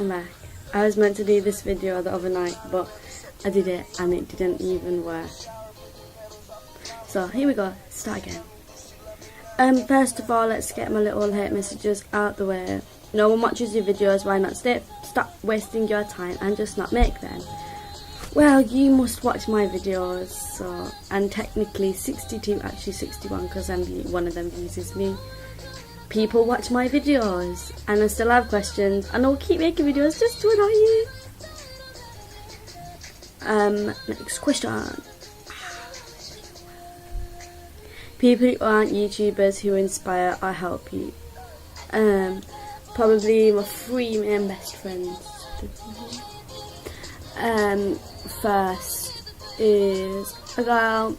welcome back. I was meant to do this video the other night, but I did it and it didn't even work. So here we go, start again. First of all, let's get my little hate messages out the way. No one watches your videos, why not stop wasting your time and just not make them? Well, you must watch my videos, so, and technically 62, actually 61, because one of them views is me. People watch my videos, and I still have questions, and I'll keep making videos just to annoy you. Next question. People who aren't YouTubers who inspire or help you. Probably my 3 main best friends. First is a girl.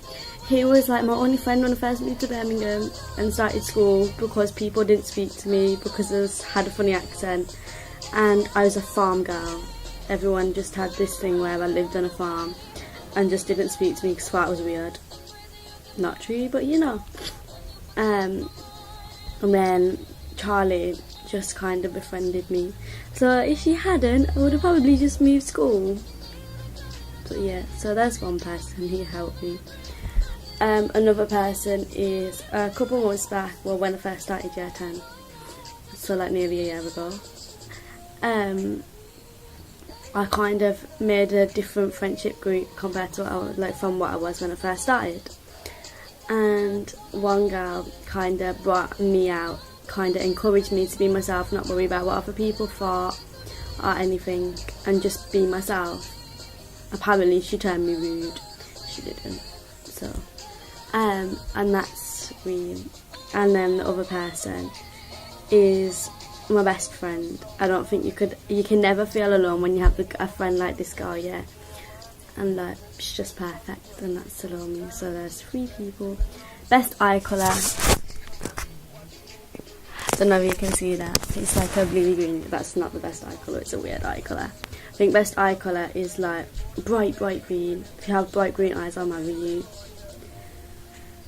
He was like my only friend when I first moved to Birmingham and started school, because people didn't speak to me because I had a funny accent and I was a farm girl. Everyone just had this thing where I lived on a farm and just didn't speak to me because I thought it was weird. Not true, but you know. And then Charlie just kind of befriended me. So if she hadn't, I would have probably just moved school. But yeah, so there's one person who helped me. Another person is a couple months back, well, when I first started year 10, so like nearly a year ago. I kind of made a different friendship group compared to from what I was when I first started. And one girl kind of brought me out, kind of encouraged me to be myself, not worry about what other people thought or anything, and just be myself. Apparently she turned me rude. She didn't. So, and that's real. And then the other person is my best friend. I don't think you can never feel alone when you have a friend like this girl, yeah. And like, she's just perfect, and that's Salome. So there's 3 people. Best eye colour. Don't know if you can see that. It's like a bluey green. That's not the best eye colour, it's a weird eye colour. I think best eye colour is like bright green. If you have bright green eyes, I'll marry you.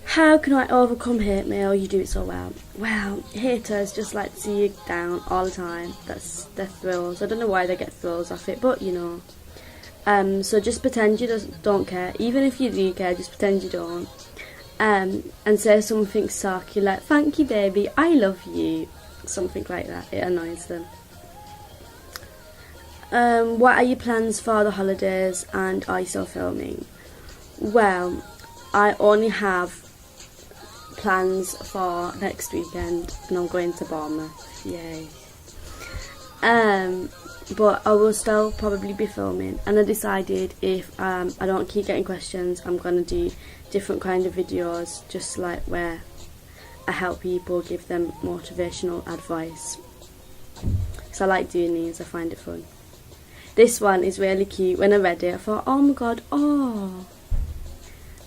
How can I overcome hate mail? You do it so well. Well, haters just like to see you down all the time. That's their thrills. I don't know why they get thrills off it, but you know. So just pretend you don't care. Even if you do care, just pretend you don't. And say something sarky like, thank you baby, I love you. Something like that. It annoys them. What are your plans for the holidays, and are you still filming? Well, I only have plans for next weekend, and I'm going to Bournemouth. Yay. But I will still probably be filming, and I decided if I don't keep getting questions, I'm going to do different kind of videos, just like where I help people, give them motivational advice. So I like doing these, I find it fun. This one is really cute. When I read it, I thought, oh my god, oh.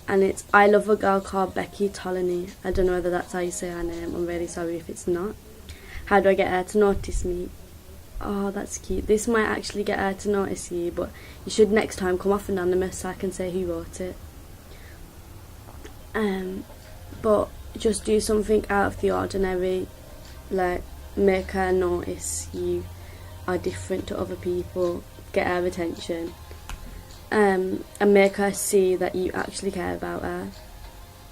And it's, I love a girl called Becky Tolony. I don't know whether that's how you say her name. I'm really sorry if it's not. How do I get her to notice me? Oh, that's cute. This might actually get her to notice you, but you should next time come off anonymous so I can say who wrote it. But just do something out of the ordinary, like make her notice you are different to other people, get her attention, and make her see that you actually care about her,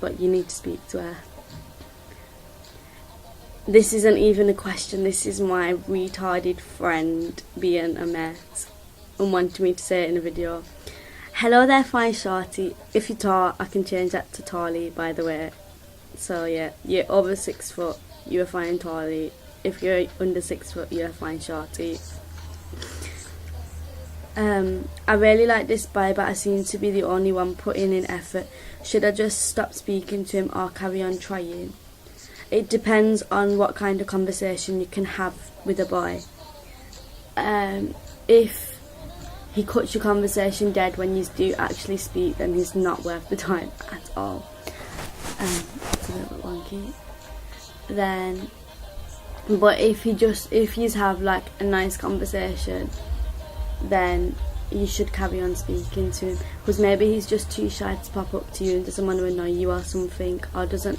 but you need to speak to her. This isn't even a question, this is my retarded friend being a mess and wanting me to say it in a video. Hello there, fine shorty. If you're tall, I can change that to tally, by the way. So yeah, you're over 6 foot, you're fine tally. If you're under 6 foot, you're fine shorty. I really like this guy, but I seem to be the only one putting in effort. Should I just stop speaking to him or carry on trying? It depends on what kind of conversation you can have with a boy. If he cuts your conversation dead when you do actually speak, then he's not worth the time at all. It's a little bit wonky. Then, but if you have like a nice conversation, then you should carry on speaking to him, because maybe he's just too shy to pop up to you and doesn't want to annoy you or something, or doesn't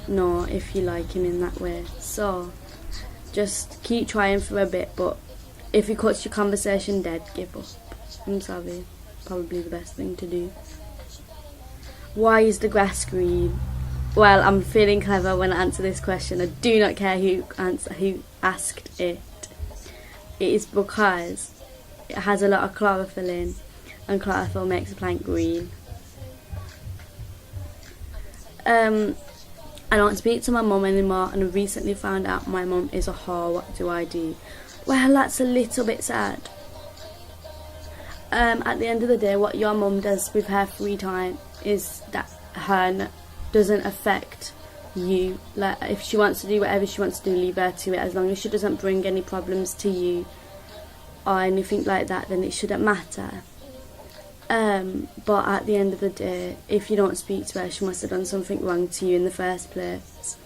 know if you like him in that way. So just keep trying for a bit, but if it cuts your conversation dead, give up. I'm sorry. Probably the best thing to do. Why is the grass green? Well, I'm feeling clever when I answer this question. I do not care who asked it. It is because it has a lot of chlorophyll in, and chlorophyll makes a plant green. I don't speak to my mum anymore, and I recently found out my mum is a whore. What do I do? Well, that's a little bit sad. At the end of the day, what your mum does with her free time is that her doesn't affect you. Like, if she wants to do whatever she wants to do, leave her to it. As long as she doesn't bring any problems to you or anything like that, then it shouldn't matter. But at the end of the day, if you don't speak to her, she must have done something wrong to you in the first place.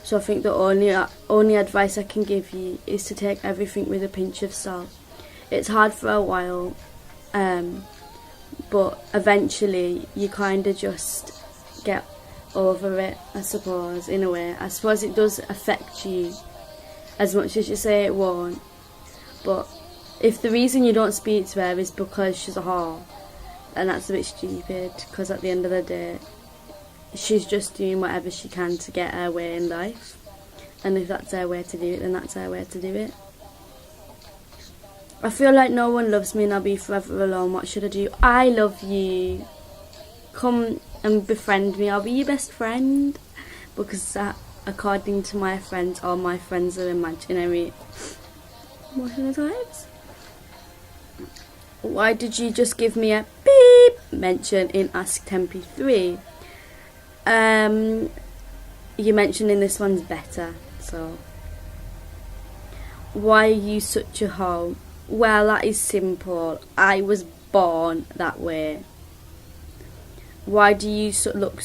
So I think the only advice I can give you is to take everything with a pinch of salt. It's hard for a while, but eventually you kind of just get over it, I suppose, in a way. I suppose it does affect you as much as you say it won't. But if the reason you don't speak to her is because she's a whore, then that's a bit stupid, because at the end of the day, she's just doing whatever she can to get her way in life. And if that's her way to do it, then that's her way to do it. I feel like no one loves me and I'll be forever alone. What should I do? I love you. Come and befriend me. I'll be your best friend. Because according to my friends, all my friends are imaginary. What are the times? Why did you just give me a beep mention in Ask Tempy 3? You mentioning this one's better, so. Why are you such a hoe? Well, that is simple. I was born that way. Why do you look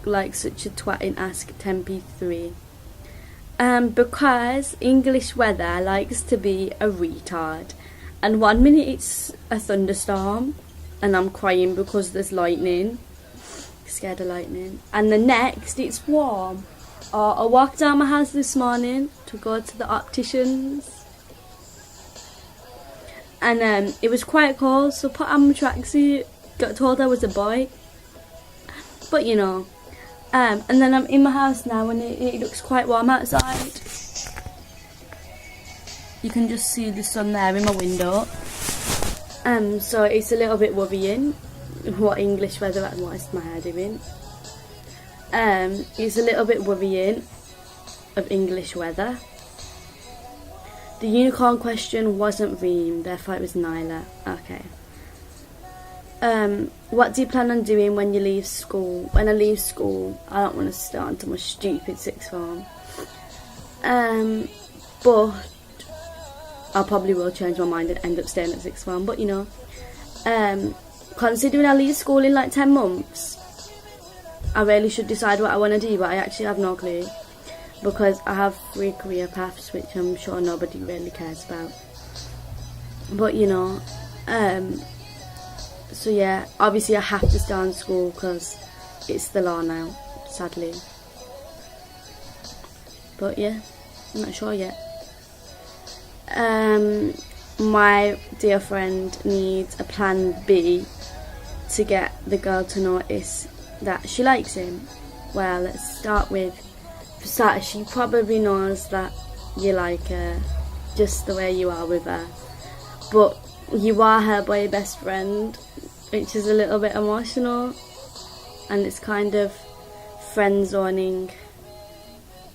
like such a twat in Ask Tempy 3? Because English weather likes to be a retard. And 1 minute it's a thunderstorm and I'm crying because there's lightning. Scared of lightning. And the next it's warm. I walked down my house this morning to go to the opticians. And it was quite cold, so put on my tracksuit. Got told I was a boy. But you know. And then I'm in my house now and it looks quite warm outside. You can just see the sun there in my window. So it's a little bit worrying what English weather and what is my hair doing. It's a little bit worrying of English weather. The unicorn question wasn't Reem, therefore it was Nyla. Okay. What do you plan on doing when you leave school? When I leave school, I don't want to start until my stupid sixth form. But I probably will change my mind and end up staying at sixth form. But you know, considering I leave school in like 10 months, I really should decide what I want to do, but I actually have no clue. Because I have 3 career paths, which I'm sure nobody really cares about. But you know, so yeah, obviously I have to start in school because it's the law now, sadly. But yeah, I'm not sure yet. My dear friend needs a plan B to get the girl to notice that she likes him. Well, let's start with, for starters, she probably knows that you like her just the way you are with her, but you are her boy best friend, which is a little bit emotional, and it's kind of friend zoning,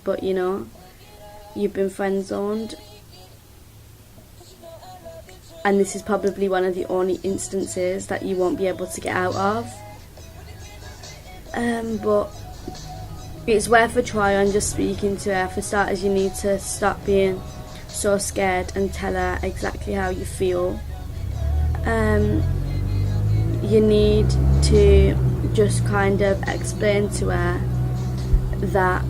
but you know, you've been friend zoned. And this is probably one of the only instances that you won't be able to get out of. But it's worth a try on just speaking to her. For starters, you need to stop being so scared and tell her exactly how you feel. You need to just kind of explain to her that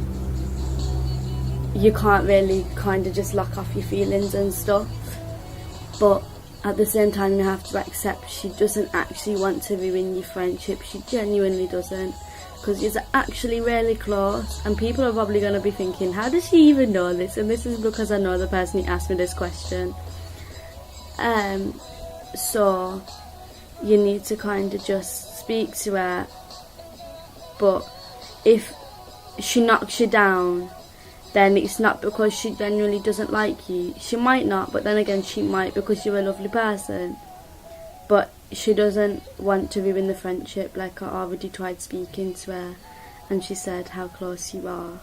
you can't really kind of just lock off your feelings and stuff. But at the same time, you have to accept she doesn't actually want to ruin your friendship. She genuinely doesn't. because you're actually really close, and people are probably going to be thinking, how does she even know this? And this is because I know the person who asked me this question. So you need to kind of just speak to her, but if she knocks you down, then it's not because she genuinely doesn't like you. She might not, but then again she might, because you're a lovely person. But she doesn't want to ruin the friendship. Like, I already tried speaking to her and she said how close you are.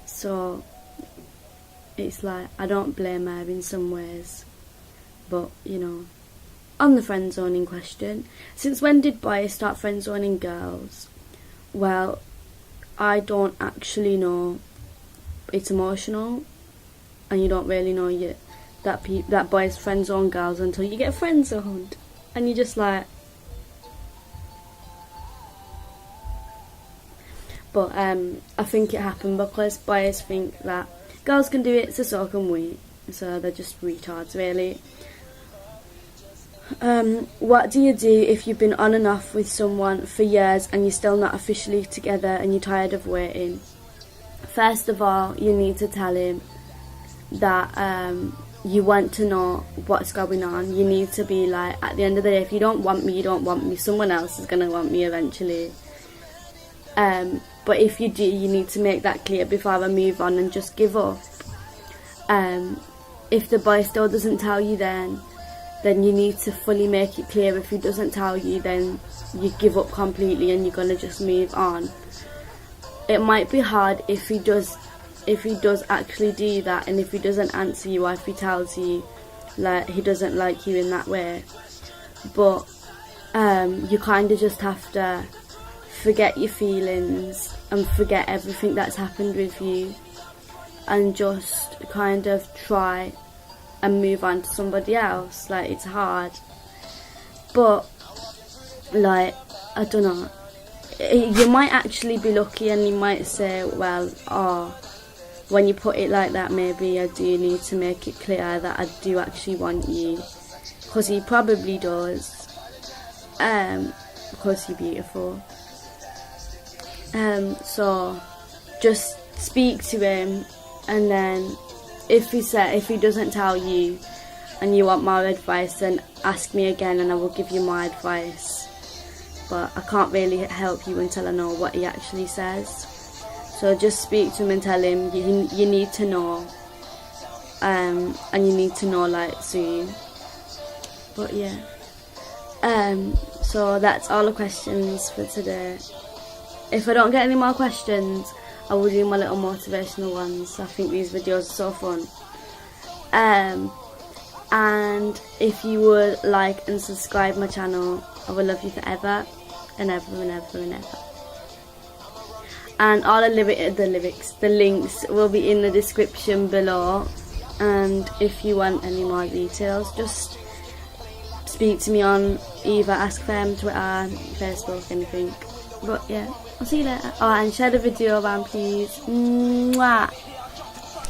So it's like, I don't blame her in some ways. But, you know, on the friend zoning question, since when did boys start friend zoning girls? Well, I don't actually know. It's emotional, and you don't really know yet that boys friend zone girls until you get friend zoned, and you're just like. But I think it happened because boys think that girls can do it, so can we. So they're just retards, really. What do you do if you've been on and off with someone for years and you're still not officially together and you're tired of waiting? First of all, you need to tell him that you want to know what's going on. You need to be like, at the end of the day, if you don't want me, you don't want me. Someone else is going to want me eventually. But if you do, you need to make that clear before I move on and just give up. If the boy still doesn't tell you, then you need to fully make it clear. If he doesn't tell you, then you give up completely and you're going to just move on. It might be hard if he does actually do that, and if he doesn't answer you, or if he tells you like he doesn't like you in that way. But you kind of just have to forget your feelings and forget everything that's happened with you, and just kind of try and move on to somebody else. Like, it's hard, but like, I don't know, you might actually be lucky and you might say, well, when you put it like that, maybe I do need to make it clear that I do actually want you, because he probably does, because you're beautiful. So just speak to him, and then if he doesn't tell you and you want more advice, then ask me again and I will give you my advice. But I can't really help you until I know what he actually says. So just speak to him and tell him you need to know, and you need to know like soon. But yeah, so that's all the questions for today. If I don't get any more questions, I will do my little motivational ones. I think these videos are so fun. And if you would like and subscribe my channel, I will love you forever and ever and ever and ever. And all the links will be in the description below. And if you want any more details, just speak to me on either AskFem, Twitter, Facebook, anything. But yeah, I'll see you later. Oh, and share the video around, please. Mwah.